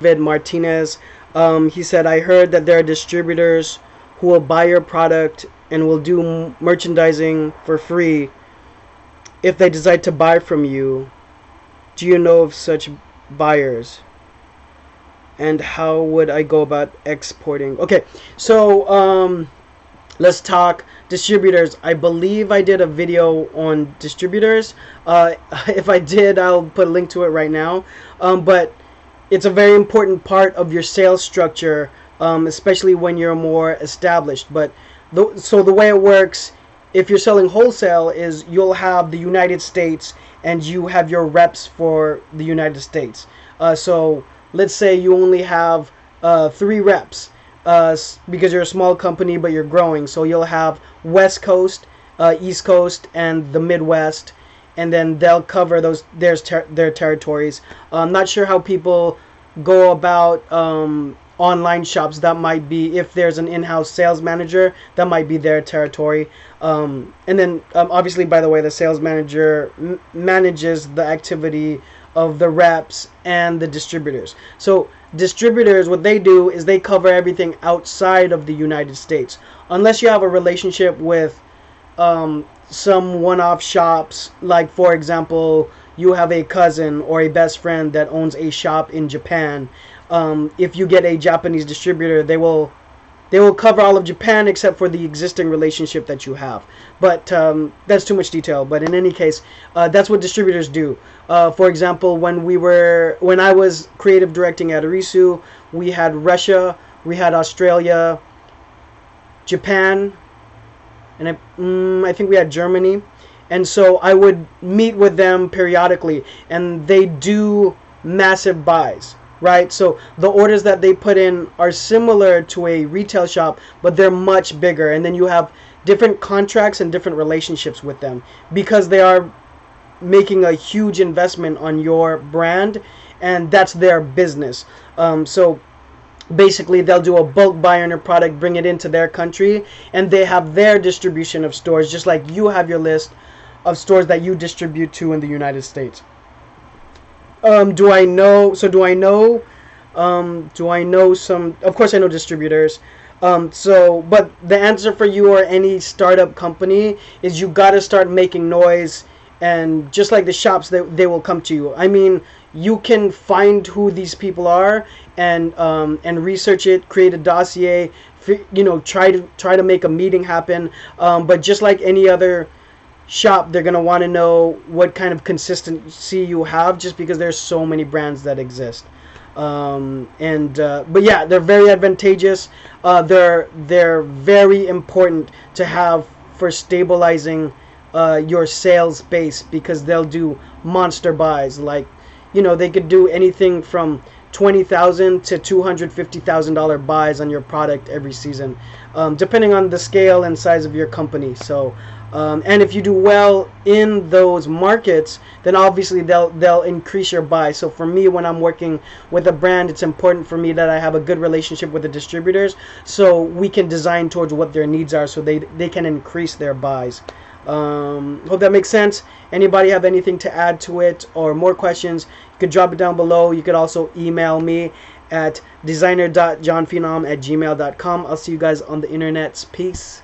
David Martinez. He said, I heard that there are distributors who will buy your product and will do merchandising for free if they decide to buy from you. Do you know of such buyers? And how would I go about exporting? Okay, so let's talk distributors. I believe I did a video on distributors. If I did, I'll put a link to it right now. But it's a very important part of your sales structure, especially when you're more established. But so the way it works, if you're selling wholesale, is you'll have the United States and you have your reps for the United States. So let's say you only have 3 reps. Because you're a small company but you're growing, so you'll have West Coast, East Coast, and the Midwest, and then they'll cover their territories. I'm not sure how people go about online shops. That might be, if there's an in-house sales manager, that might be their territory. And then obviously, by the way, the sales manager manages the activity of the reps and the distributors. So distributors, what they do is they cover everything outside of the United States, unless you have a relationship with some one-off shops. Like, for example, you have a cousin or a best friend that owns a shop in Japan. If you get a Japanese distributor, they will cover all of Japan except for the existing relationship that you have. But that's too much detail. But in any case, that's what distributors do. For example, when I was creative directing at Arisu, we had Russia, we had Australia, Japan, and I think we had Germany. And so I would meet with them periodically, and they do massive buys. Right, so the orders that they put in are similar to a retail shop, but they're much bigger. And then you have different contracts and different relationships with them because they are making a huge investment on your brand, and that's their business. So basically, they'll do a bulk buy on your product, bring it into their country, and they have their distribution of stores, just like you have your list of stores that you distribute to in the United States. Do I know some? Of course, I know distributors. But the answer for you or any startup company is you got to start making noise, and just like the shops, they will come to you. I mean, you can find who these people are and research it, create a dossier, try to make a meeting happen. But just like any other shop, they're going to want to know what kind of consistency you have, just because there's so many brands that exist. But yeah, they're very advantageous. They're very important to have for stabilizing your sales base, because they'll do monster buys. Like, they could do anything from $20,000 to $250,000 buys on your product every season, depending on the scale and size of your company. So and if you do well in those markets, then obviously they'll increase your buy. So for me, when I'm working with a brand, it's important for me that I have a good relationship with the distributors, so we can design towards what their needs are, so they can increase their buys. Hope that makes sense. Anybody have anything to add to it or more questions, you could drop it down below. You could also email me at designer.johnphenom@gmail.com. I'll see you guys on the internets. Peace.